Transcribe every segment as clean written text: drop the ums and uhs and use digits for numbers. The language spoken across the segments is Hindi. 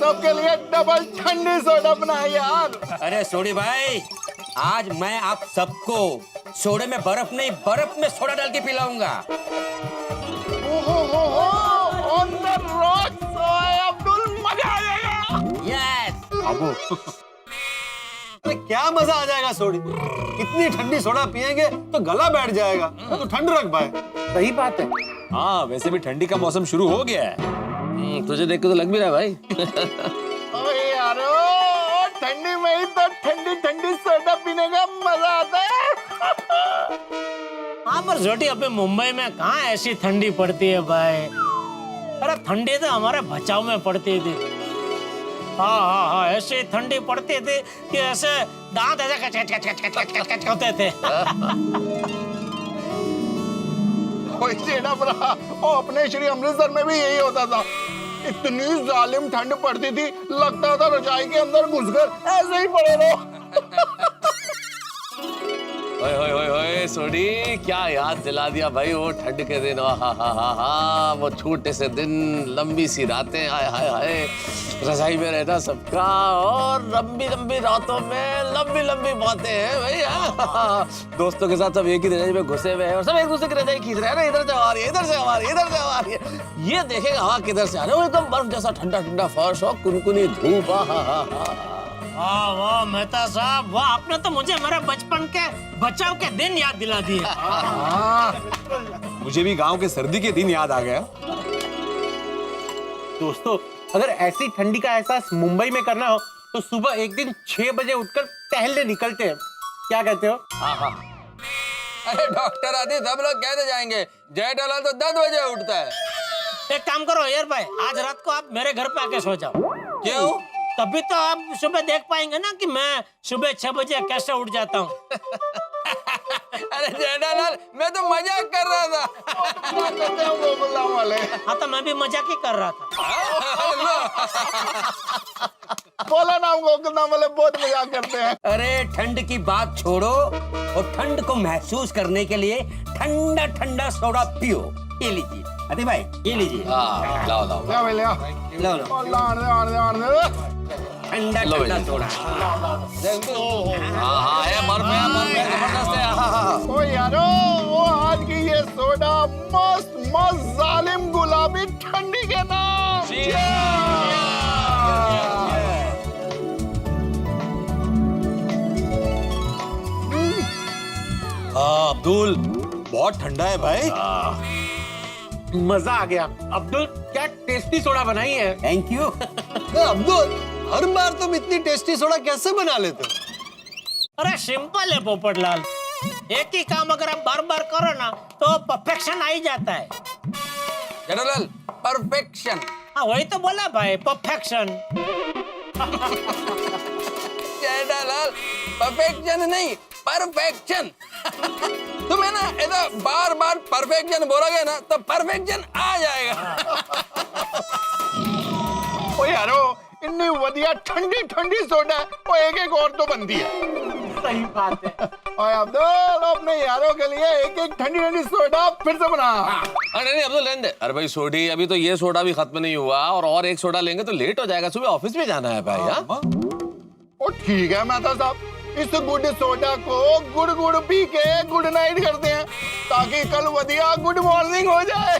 सबके लिए डबल ठंडी सोडा बनाया यार। अरे सोडी भाई, आज मैं आप सबको सोडे में बर्फ नहीं, बर्फ में सोडा डाल के पिलाऊंगा। ऑन द रॉक्स अब्दुल, मजा आ जाएगा। यस अबू क्या मजा आ जाएगा सोडी, इतनी ठंडी सोडा पिएंगे तो गला बैठ जाएगा, तो ठंड रख पाए। सही बात है। हाँ वैसे भी ठंडी का मौसम शुरू हो गया है। तुझे देख के तो लग भी रहा है भाई। ओए यारो, ठंडी में ही तो ठंडी ठंडी सोडा पीने का मजा आता है। हाँ पर छोटी अबे मुंबई में कहाँ ऐसी ठंडी पड़ती है भाई। अरे ठंडी तो हमारे बचाव में पड़ती थी। हाँ, ऐसी ठंडी पड़ती थी कि ऐसे दांत ऐसे कच कच कच कच कच कच कच होते थे। ओ अपने श्री अमृतसर में भी यही होता था। इतनी जालिम ठंड पड़ती थी, लगता था रजाई के अंदर घुसकर ऐसे ही पड़े रहो। ओए ओए ओए ओए सोडी, क्या याद दिला दिया भाई वो ठंड के दिन। हा वो छोटे से दिन, लंबी सी रातें, हाय हाय हाय, रजाई में रहना सबका, और लंबी लंबी रातों में लंबी लंबी बातें हैं भाई। दोस्तों के साथ सब एक ही रजाई में घुसे हुए हैं और सब एक दूसरे की रजाई खींच रहे हैं ना, इधर से हमारी, इधर से हमारी, इधर से हमारी। ये देखेगा हवा किधर से आ रही है, एकदम बर्फ जैसा ठंडा ठंडा फर्श और कुनकुनी धूप। वाह वाह मेहता साहब, वाह, आपने तो मुझे मेरे बचपन के बचाव के दिन याद दिला दिए। मुझे भी गांव के सर्दी के दिन याद आ गया। दोस्तों, अगर ऐसी ठंडी का एहसास मुंबई में करना हो तो सुबह एक दिन 6 बजे उठकर टहलने निकलते हैं। क्या कहते हो? अरे डॉक्टर आदि सब लोग कहते जाएंगे, जेठालाल तो 10 बजे उठता है। एक काम करो यार भाई, आज रात को आप मेरे घर पे आके सो जाओ। क्यों? तभी तो आप सुबह देख पाएंगे ना कि मैं सुबह 6 बजे कैसे उठ जाता हूँ। अरे जेठालाल, मैं तो मजाक कर रहा था। हाँ तो मैं भी मजाक ही कर रहा था। बोला ना, गोकुलधाम वाले बहुत मजाक करते हैं। अरे ठंड की बात छोड़ो और ठंड को महसूस करने के लिए ठंडा ठंडा सोडा पियो। ये लीजिए अति भाई, ये लीजिए। लाओ लाओ क्या भाई लिया? लो लो, आने दे। ठंडा ठंडा सोडा। हाँ ये बर्फ है, जबरदस्त है। ओ यारो, वो आज की ये सोडा मस्त मस्त जालिम गुलाबी ठंडी के नाम। अब्दुल बहुत ठंडा है भाई। मजा आ गया। अब्दुल, क्या टेस्टी सोडा बनाई है। Thank you. अब्दुल, हर बार तुम इतनी टेस्टी सोडा कैसे बना लेते हो? अरे सिंपल है पोपटलाल, एक ही काम अगर आप बार बार करो ना तो परफेक्शन आ ही जाता है। जेठालाल, परफेक्शन। हाँ वही तो बोला भाई, परफेक्शन। जेठालाल, परफेक्शन नहीं, परफेक्शन। तुम है ना ऐसा बार बार परफेक्शन बोलोगे ना तो परफेक्शन आ जाएगा। ओ यारो, इतनी वधिया ठंडी ठंडी सोडा वो एक और तो बनती है। सही बात है। और अब्दुल, अपने यारों के लिए एक ठंडी ठंडी सोडा फिर से बना। अरे नहीं अब्दुल, रहने दे। अरे भाई सोडी, अभी तो ये सोडा भी खत्म नहीं हुआ, और एक सोडा लेंगे तो लेट हो जाएगा, सुबह ऑफिस में जाना है भाई। ओ ठीक है मेहता साहब, इस गुड सोडा को गुड़ गुड़ पी के गुड नाइट करते हैं ताकि कल वधिया गुड मॉर्निंग हो जाए।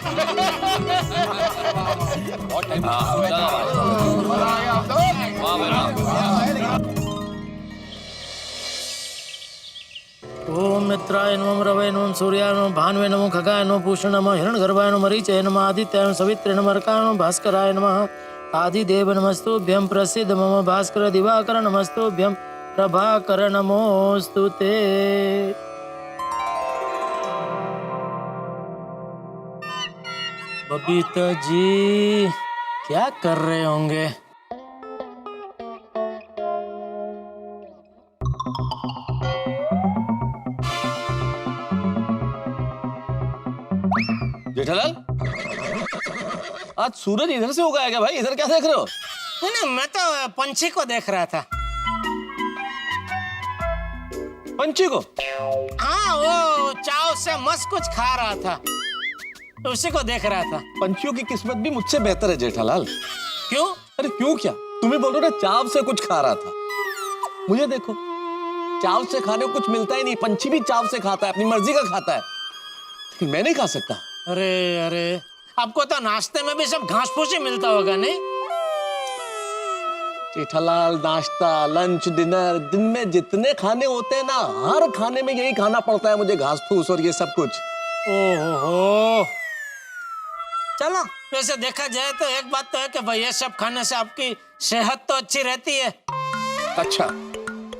ओम मित्राय नमः, रवै नमः, सूर्याय नमः, भानुवे नमः, खगाय नमः, पूषण नमः, हिरण्यगर्भाय नमः, मरीचाय नमः, आदित्याय नमः, सवित्रे नमः, अर्काय नमः, भास्कराय नमः, आदिदेव नमस्तुभ्यं, प्रसीद मम भास्कर, दिवाकर नमस्तुभ्यं, प्रभाकर नमोस्तुते। बबीता जी क्या कर रहे होंगे? जेठालाल, आज सूरज इधर से उगा है क्या भाई? इधर क्या देख रहे हो? नहीं नहीं, मैं तो पंछी को देख रहा था। पंछी को? हाँ, वो चाव से मस्त कुछ खा रहा था, तो उसी को देख रहा था। पंछियों की किस्मत भी मुझसे बेहतर है जेठालाल। क्यों? अरे क्यों क्या, तुम ही बोल रहे हो ना चाव से कुछ खा रहा था। मुझे देखो, चाव से खाने को कुछ मिलता ही नहीं। पंछी भी चाव से खाता है, अपनी मर्जी का खाता है। मैं नहीं खा सकता। अरे अरे, आपको तो नाश्ते में भी सब घास फूस ही मिलता होगा नहीं? जेठालाल, नाश्ता, लंच, डिनर, दिन में जितने खाने होते हैं ना, हर खाने में यही खाना पड़ता है मुझे, घास फूस और ये सब कुछ। ओहो, चलो वैसे देखा जाए तो एक बात तो है कि भाई ये सब खाने से आपकी सेहत तो अच्छी रहती है। अच्छा,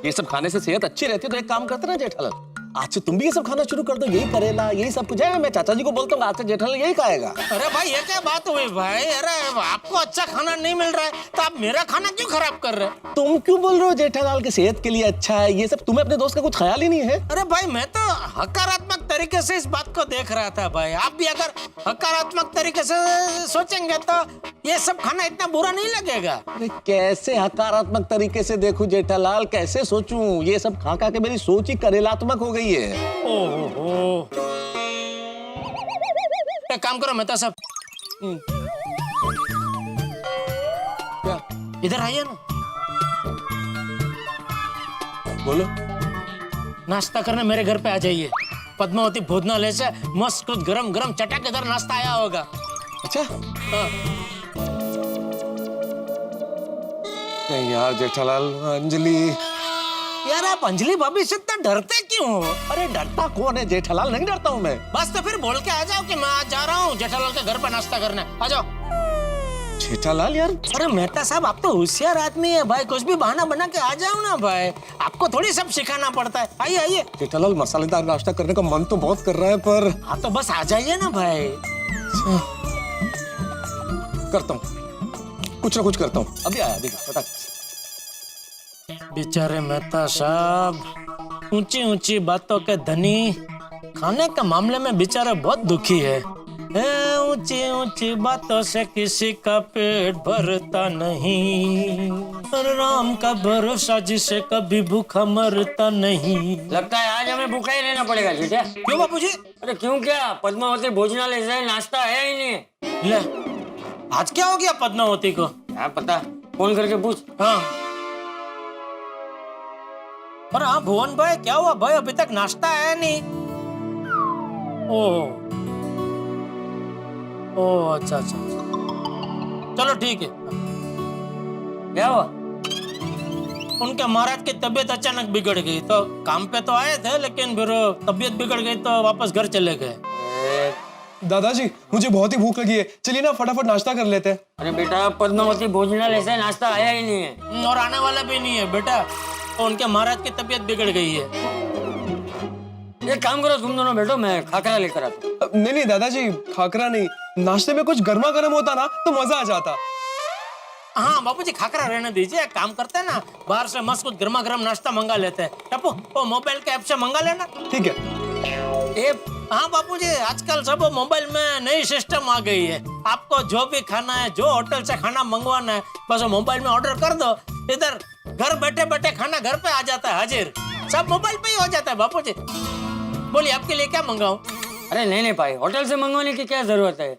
ये सब खाने से सेहत अच्छी रहती है तो एक काम करते ना जेठालाल, आज से तुम भी ये सब खाना शुरू कर दो। यही करेला, यही सब कुछ है। मैं चाचा जी को बोलता हूँ आज से जेठालाल यही खाएगा। अरे भाई ये क्या बात हुई भाई? अरे आपको अच्छा खाना नहीं मिल रहा है तो आप मेरा खाना क्यों खराब कर रहे हैं? तुम क्यों बोल रहे हो जेठालाल की सेहत के लिए अच्छा है ये सब? तुम्हें अपने दोस्त का कुछ ख्याल ही नहीं है? अरे भाई मैं तो हकारात्मक तरीके से इस बात को देख रहा था भाई। आप भी अगर हकारात्मक तरीके से सोचेंगे तो ये सब खाना इतना बुरा नहीं लगेगा। अरे कैसे हकारात्मक तरीके से देखूं जेठालाल, कैसे सोचूं? ये सब खा खा के मेरी सोच ही करेलात्मक हो गई है। ओहो, एक काम करो मेहता साहब, क्या? इधर आइए ना, बोलो। नाश्ता करने मेरे घर पे आ जाइए। पद्मावती भोजनालय से मस्त कुछ गरम गरम चटकदार नाश्ता आया होगा। अच्छा, हाँ। नहीं यार जेठालाल, अंजलि। यार आप अंजलि भाभी से इतना डरते क्यों हो? अरे डरता कौन है जेठालाल, नहीं डरता हूँ मैं। बस तो फिर बोल के आ जाओ कि मैं आज जा रहा हूँ जेठालाल के घर पे नाश्ता करने। आ जाओ। जेठालाल यार, अरे मेहता साहब आप तो होशियार आदमी है भाई, कुछ भी बहाना बना के आ जाओ ना भाई। आपको थोड़ी सब सिखाना पड़ता है। आइए आइए। जेठालाल मसालेदार नाश्ता करने का मन तो बहुत कर रहा है पर। हाँ तो बस आ जाइए ना भाई। करता हूँ, कुछ ना कुछ करता हूँ। अभी आया, अभी बता। बेचारे मेहता साहब ऊंची ऊंची बातों के धनी, खाने के मामले में बेचारा बहुत दुखी है। ऊंची ऊंची बातों से किसी का पेट भरता नहीं, पर राम का भरोसा जिसे कभी भूखा मरता नहीं। लगता है आज हमें भूखा ही रहना पड़ेगा जीजा। क्यों बापूजी? अरे क्यों क्या, पद्मावती भोजनालय से नाश्ता है ही नहीं। ले, आज क्या हो गया पद्मावती को? क्या पता, फोन करके पूछ। हाँ, और हाँ भुवन भाई क्या हुआ भाई? अभी तक नाश्ता आया नहीं। ओह ओह, अच्छा अच्छा, चलो ठीक है। क्या हुआ? उनके महाराज की तबीयत अचानक बिगड़ गई तो काम पे तो आए थे, लेकिन फिर तबीयत बिगड़ गई तो वापस घर चले गए। दादाजी मुझे बहुत ही भूख लगी है, चलिए ना फटाफट नाश्ता कर लेते हैं। अरे बेटा, पद्मावती भोजनालय से नाश्ता आया ही नहीं है और आने वाला भी नहीं है बेटा, तो उनके महाराज की तबीयत बिगड़ गई है। एक काम करो, तुम दोनों बैठो, मैं खाकरा लेकर आता हूँ। नहीं नहीं दादाजी, खाकरा नहीं, नाश्ते में कुछ गर्मा गर्म होता ना तो मजा आ जाता। हाँ बापूजी, खाकरा रहने दीजिए। एक काम करते हैं ना, बाहर से मस्त कुछ गर्मा गर्म नाश्ता मंगा लेते हैं। टप्पू, वो मोबाइल के ऐप से मंगा लेना। ठीक है। ऐप? हाँ बापूजी, आजकल सब मोबाइल में नई सिस्टम आ गई है। आपको जो भी खाना है, जो होटल से खाना मंगवाना है, बस मोबाइल में ऑर्डर कर दो, इधर घर बैठे बैठे खाना घर पे आ जाता है, हाजिर। सब मोबाइल पे ही हो जाता है बापूजी। बोलिए आपके लिए क्या मंगाऊं? अरे नहीं भाई, होटल से मंगवाने की क्या जरूरत है?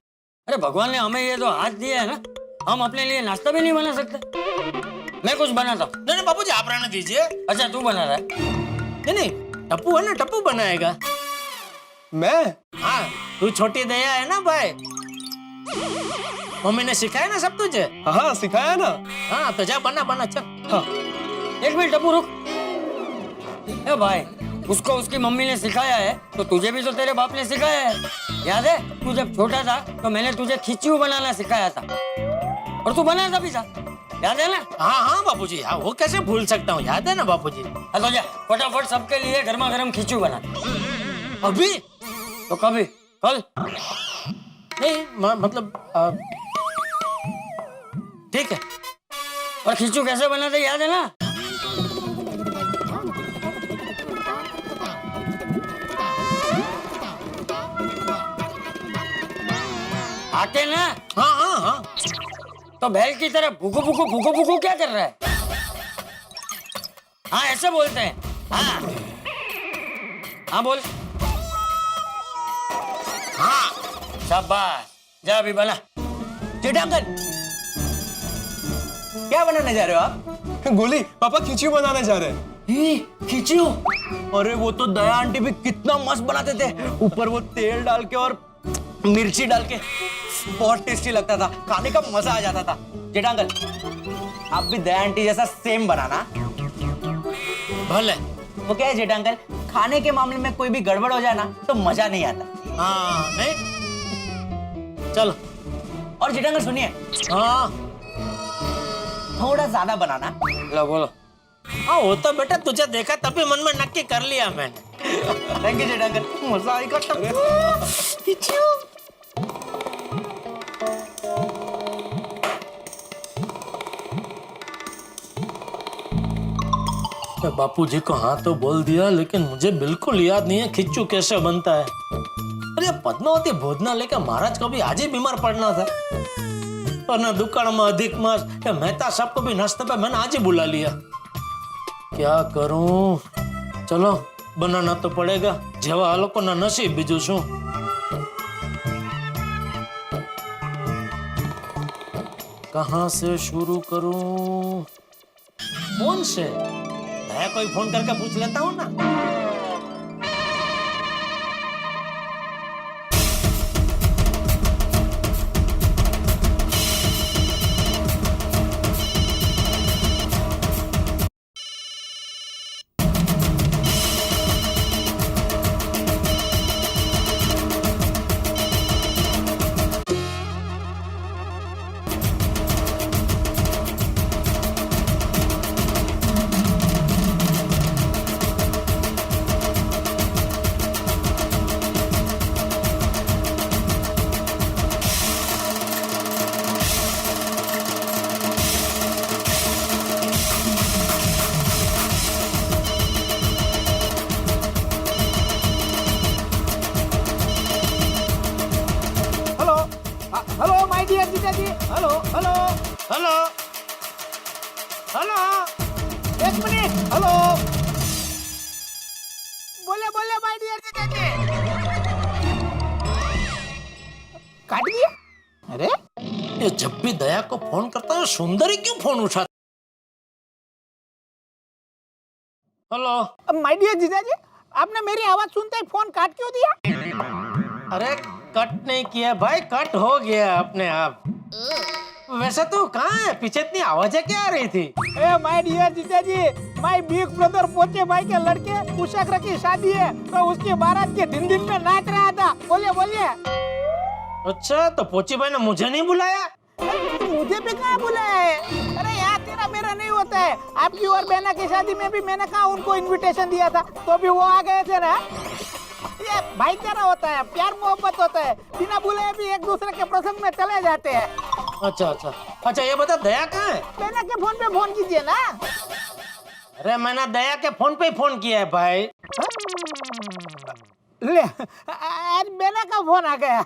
अरे भगवान ने हमें ये जो हाथ दिया है ना, हम अपने लिए नाश्ता भी नहीं बना सकते। मैं कुछ बनाता हूँ। नहीं बापूजी, आप रहने दीजिए। अच्छा तू बना रहा है? नहीं, टप्पू है ना, टप्पू बनाएगा। मैं? हाँ, तू छोटी दया है ना भाई, मम्मी ने सिखाया ना सब तुझे। हाँ सिखाया ना। हाँ तो जा बना बना, चल। हाँ। एक मिनट टप्पू रुक। ए भाई, उसको उसकी मम्मी ने सिखाया है तो तुझे भी तो तेरे बाप ने सिखाया है। याद है तू जब छोटा था तो मैंने तुझे खिचड़ी बनाना सिखाया था और तू बनाता भी था, याद है ना? हाँ हाँ बापूजी, हाँ वो कैसे भूल सकता हूँ, याद है ना बापूजी। हाँ तो जा फटाफट सबके लिए गर्मा गर्म खिचड़ी बना। अभी? तो कभी? कल? नहीं मतलब ठीक है। और खिचड़ी कैसे बनाते याद है ना? आते ना? हाँ हाँ हाँ। तो बैल की तरह भूकू भूकू भूकू भूकू क्या कर रहा है? हाँ ऐसे बोलते हैं। हाँ हाँ बोल। हाँ शाबाश, जा अभी बना। चिटांगन। क्या बनाने जा रहे हो आप? गोली पापा खिचड़ी बनाने जा रहे हैं। खिचड़ी? अरे वो तो दया आंटी भी कितना मस्त बनाते थे, ऊपर वो तेल डाल के और मिर्ची डाल के, बहुत टेस्टी लगता था, खाने का मजा आ जाता था। जेठा अंकल, आप भी दया आंटी जैसा सेम बनाना। भले। वो क्या है जेठा अंकल, खाने के मामले में कोई भी गड़बड़ हो जाए ना तो मजा नहीं आता। हाँ नहीं, चलो। और जेठा अंकल सुनिए, हाँ थोड़ा ज्यादा बनाना। लो बोलो। हाँ, वो तो बेटा तुझे देखा तभी मन में नक्की कर लिया मैंने। थैंक यू जेठा अंकल, मजा आएगा। बापूजी को हाँ तो बोल दिया, लेकिन मुझे बिल्कुल याद नहीं है खिच्चू कैसे बनता है। अरे पद्मावती भोजनालय के महाराज को भी आज ही बीमार पड़ना था, और ना दुकान में अधिक मास या मेहता सबको भी नाश्ते पे मैंने आज ही बुला लिया। क्या करूं? चलो बनाना तो पड़ेगा, जेवा लोगों ना नसीब बीजू शू। कहां से शुरू करूं? फोन से? दया कोई फोन करके पूछ लेता हूं ना। हेलो माय डियर जीजाजी। हेलो हेलो हेलो हेलो, एक मिनट। हेलो बोले बोले माय डियर जीजाजी। काट दिया? अरे ये जब भी दया को फोन करता है सुंदरी क्यों फोन उठाता? हेलो माय डियर जीजाजी, आपने मेरी आवाज सुनते ही फोन काट क्यों दिया? अरे कट नहीं किया भाई, कट हो गया अपने आप। वैसे तो कहाँ है? पीछे इतनी आवाजें क्या आ रही थी? ए माय डियर जीजाजी, माय बिग ब्रदर पोचे भाई के लड़के कुशाग्र की शादी है, तो उसकी बारात के दिन में नाच रहा था। बोलिए बोलिए। अच्छा, तो पोची भाई ने मुझे नहीं बुलाया? तो मुझे भी कहाँ बुलाया है? अरे यार तेरा मेरा नहीं होता है। आपकी और बहना की शादी में भी मैंने कहा उनको इनविटेशन दिया था, तो भी वो आ गए थे ना। ये भाईचारा होता है, प्यार मोहब्बत होता है, बिना बुलाए भी एक दूसरे के प्रसंग में चले जाते हैं। अच्छा अच्छा अच्छा, ये बता दया कहाँ है? बहना के फोन पे फोन कीजिए ना। अरे मैंने दया के फोन पे ही फोन किया है भाई। ले आज बहना का फोन आ गया।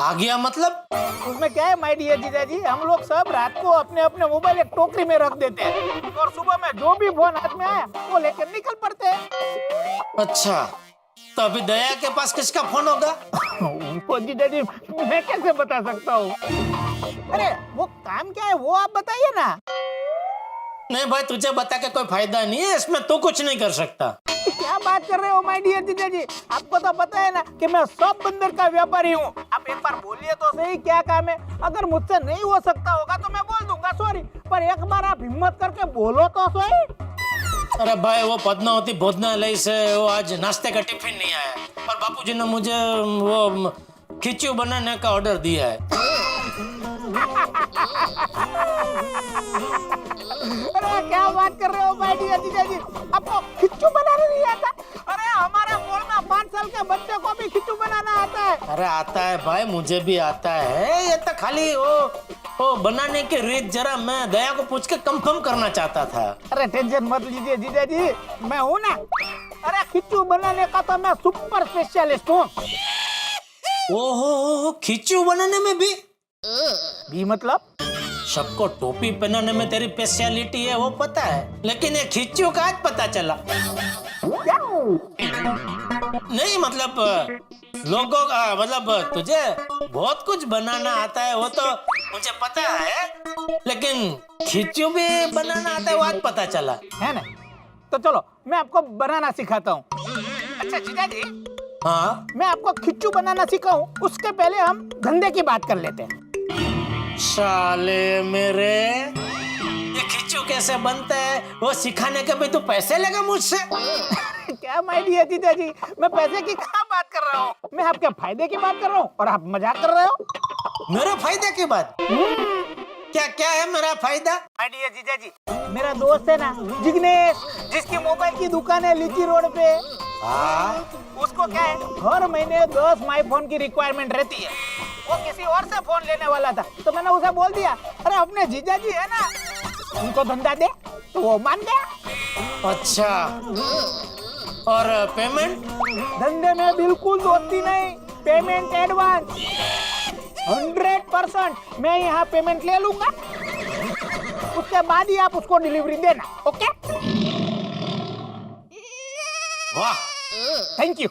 आ गया मतलब? उसमें क्या है माय डियर जीजाजी, हम लोग सब रात को अपने अपने मोबाइल एक टोकरी में रख देते हैं, और सुबह में जो भी फोन हाथ में आया वो लेकर निकल पड़ते हैं। अच्छा, तो अभी दया के पास किसका फोन होगा? उनको जीजाजी मैं कैसे बता सकता हूँ? अरे वो काम क्या है वो आप बताइए ना। नहीं भाई, तुझे बता के कोई फायदा नहीं है, इसमें तू कुछ नहीं कर सकता। क्या बात कर रहे हो माय डियर जीजाजी, आपको तो पता है ना कि मैं सब बंदर का व्यापारी हूँ। आप एक बार बोलिए तो सही क्या काम है। अगर मुझसे नहीं हो सकता होगा तो मैं बोल दूंगा सॉरी, पर एक बार आप हिम्मत करके बोलो तो सही। अरे भाई, वो पद्मावती भोजनालय से वो आज नाश्ते का टिफिन नहीं आया, और बापूजी ने मुझे वो खिचड़ी बनाने का ऑर्डर दिया है। अरे क्या बात कर रहे हो माय डियर जीजाजी, आपको खिचड़ी बनाने नहीं आता? अरे हमारे मॉल में 5 साल के बच्चे को भी खिचड़ी बनाना आता है। अरे आता है भाई, मुझे भी आता है। ये तो खाली वो बनाने की रीत जरा मैं दया को पूछ के कंफर्म करना चाहता था। अरे टेंशन मत लीजिए जीजाजी, मैं हूँ ना। अरे खिचड़ी बनाने का तो मैं सुपर स्पेशलिस्ट हूँ। ओहो, खिचड़ी बनाने में भी मतलब? सबको टोपी पहनाने में तेरी स्पेशलिटी है वो पता है, लेकिन ये खिचड़ी का आज पता चला। क्या? नहीं मतलब लोगों का मतलब तुझे बहुत कुछ बनाना आता है, वो तो मुझे पता है, लेकिन खिचू भी बनाना आता है वो आज पता चला है ना? तो चलो मैं आपको बनाना सिखाता हूँ। अच्छा जीजा जी, हाँ मैं आपको खिच्चू बनाना सिखाऊं उसके पहले हम धंधे की बात कर लेते हैं। साले मेरे, ये खिचू कैसे बनता है वो सिखाने के भी तू पैसे लेगा मुझसे? क्या माय डियर जीजा जी, मैं पैसे की कहाँ बात कर रहा हूँ, मैं आपके फायदे की बात कर रहा हूँ और आप मजाक कर रहे हो। मेरे फायदे की बात? क्या क्या है मेरा फायदा? माय डियर जीजा जी, मेरा दोस्त है ना जिग्नेश, जिसकी मोबाइल की दुकान है लीची रोड पे, उसको क्या है हर महीने 10 माई फोन की रिक्वायरमेंट रहती है। वो किसी और से फोन लेने वाला था, तो मैंने उसे बोल दिया अरे अपने जीजा जी है ना, उनको धंधा दे, तो वो मान गया। अच्छा, और पेमेंट? धंधे में बिल्कुल दोस्ती नहीं, पेमेंट एडवांस 100%। मैं यहाँ पेमेंट ले लूंगा, उसके बाद ही आप उसको डिलीवरी देना। ओके? वाह, थैंक यू।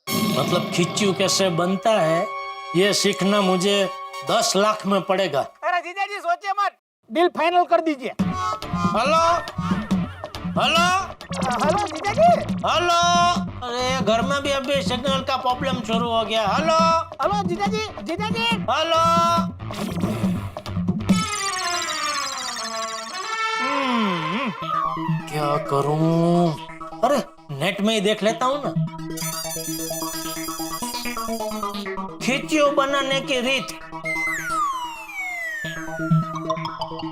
मतलब खिचू कैसे बनता है ये सीखना मुझे 10 लाख में पड़ेगा। अरे जीजा जी सोचिए मत, डील फाइनल कर दीजिए। हेलो हेलो हेलो जीजा जी। हेलो, अरे घर में भी अभी सिग्नल का प्रॉब्लम शुरू हो गया। हेलो हेलो जीजा जी, जीजा जी। हेलो, क्या करूं? अरे नेट में ही देख लेता हूं ना, खिचू बनाने की रीत।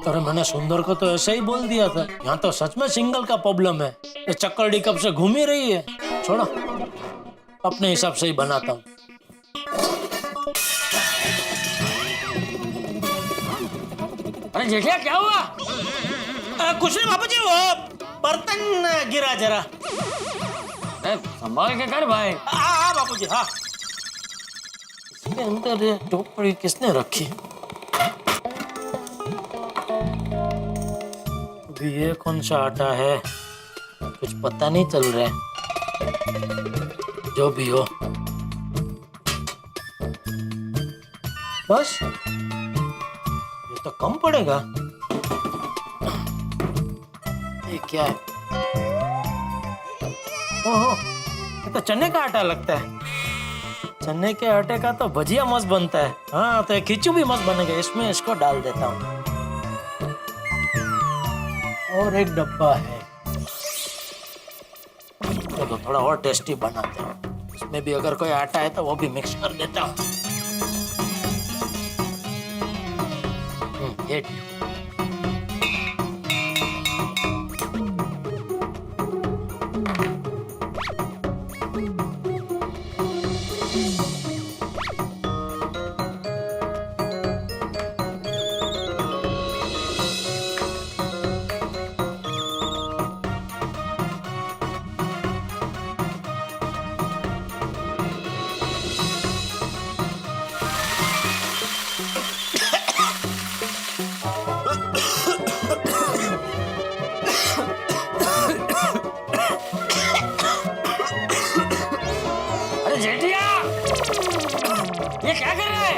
अरे मैंने सुंदर को तो ऐसे ही बोल दिया था, यहाँ तो सच में सिंगल का प्रॉब्लम है। ये चक्करडी कब से घूम ही रही है। छोड़ो, अपने हिसाब से ही बनाता हूँ। अरे जेठिया क्या हुआ? कुछ नहीं बाबूजी, वो बर्तन गिरा जरा। संभाल के कर भाई। हाँ बाबूजी, हाँ। इसके अंदर ये टोकरी किसने रखी? अभी ये कौन सा आटा है, कुछ पता नहीं चल रहा है। जो भी हो, बस ये तो कम पड़ेगा। ये क्या है? ओहो, ये तो चने का आटा लगता है। चने के आटे का तो भजिया मस्त बनता है। हाँ, तो खिचू भी मस्त बनेगा। इसमें इसको डाल देता हूँ। और एक डब्बा है, तो थोड़ा और टेस्टी बनाते हैं। इसमें भी अगर कोई आटा है तो वो भी मिक्स कर देता हूँ। ये ठीक। ये क्या कर रहा है?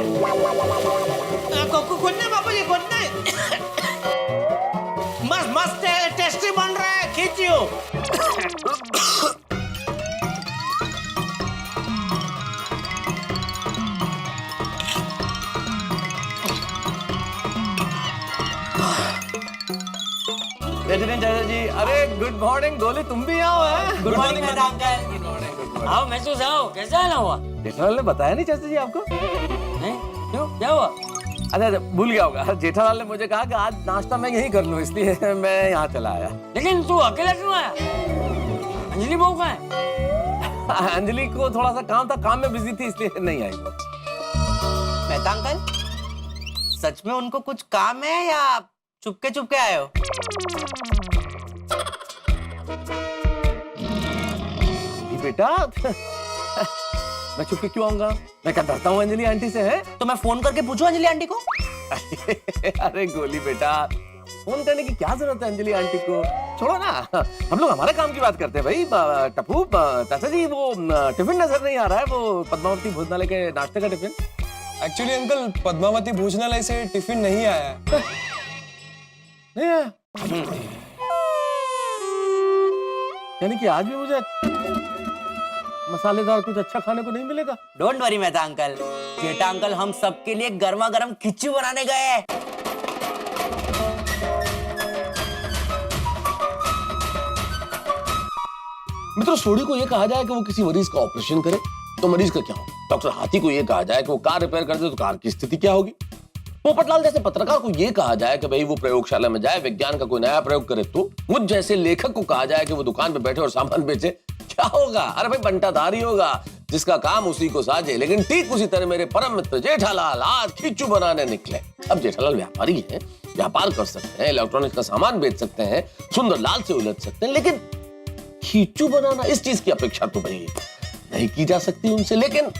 कुछ नहीं बाबू जी, कुछ नहीं। मस्त मस्त टेस्टी बन रहा है खिचू। चाचा जी, अरे गुड मॉर्निंग। गोली तुम भी आओ है? Good morning uncle. आओ महसूस आओ, कैसा आना हुआ? जेठालाल ने बताया नहीं चाचा जी आपको? नहीं, क्यों क्या हुआ? अच्छा, भूल गया होगा। जेठालाल ने मुझे कहा कि आज नाश्ता मैं यहीं कर लूं, इसलिए मैं यहाँ चला आया। लेकिन तू अकेला क्यों आया? अंजलि बहू कहाँ है? अंजलि को थोड़ा सा काम था, काम में बिजी थी, इसलिए नहीं आई वो। मेहता अंकल, सच में उनको कुछ काम है या चुपके चुपके आए हो? बेटा मैं चुपके क्यों आऊंगा? मैं क्या डरता हूँ अंजलि आंटी से? है तो मैं फोन करके पूछूं अंजलि आंटी को? अरे गोली बेटा, फोन करने की क्या जरूरत है अंजलि आंटी को? छोड़ो ना, हम लोग हमारे काम की बात करते हैं भाई। टप्पू चाचा जी, वो टिफिन नजर नहीं आ रहा है, वो पद्मावती भोजनालय के नाश्ते का टिफिन। एक्चुअली अंकल पद्मावती भोजनालय से टिफिन नहीं आया है। नहीं आया? यानी कि आज भी मुझे मसालेदार कुछ अच्छा खाने को नहीं मिलेगा। Don't worry Mehta uncle, Jetha uncle हम सबके लिए गर्मा गर्म खिचड़ी बनाने गए हैं। मित्रों, सोडी को ये कहा जाए कि वो किसी मरीज का ऑपरेशन करे तो मरीज का क्या हो। डॉक्टर हाथी को ये कहा जाए कि वो कार रिपेयर कर दे तो कार की स्थिति क्या होगी। पोपटलाल जैसे पत्रकार को ये कहा जाए कि भाई वो प्रयोगशाला में जाए, विज्ञान का कोई नया प्रयोग करे तो। मुझ जैसे लेखक को कहा जाए कि वो दुकान पे बैठे और सामान बेचे, क्या होगा? अरे भाई बंटाधारी होगा, जिसका काम उसी को साजे। लेकिन ठीक उसी तरह मेरे परम मित्र जेठालाल आज खिचू बनाने निकले। अब जेठालाल व्यापारी हैं, व्यापार कर सकते हैं, इलेक्ट्रॉनिक्स का सामान बेच सकते हैं, सुंदरलाल से उलझ सकते हैं, लेकिन खिचू बनाना इस चीज की अपेक्षा तो भाई नहीं की जा सकती उनसे। लेकिन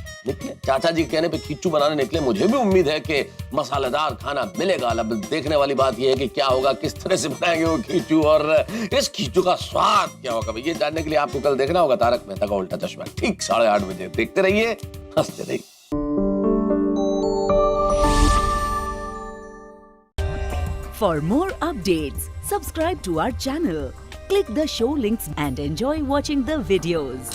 चाचा जी कहने पे खिचू बनाने निकले। मुझे भी उम्मीद है कि मसालेदार खाना मिलेगा। अब देखने वाली बात यह है कि क्या होगा, किस तरह से बनाएंगे वो खिचू और इस खिचू का स्वाद क्या होगा। ये जानने के लिए आपको कल देखना होगा तारक मेहता का उल्टा चश्मा, ठीक 8:30 बजे। देखते रहिए, हंसते रहिए। For more updates, subscribe to our channel, click the show links and enjoy watching the videos.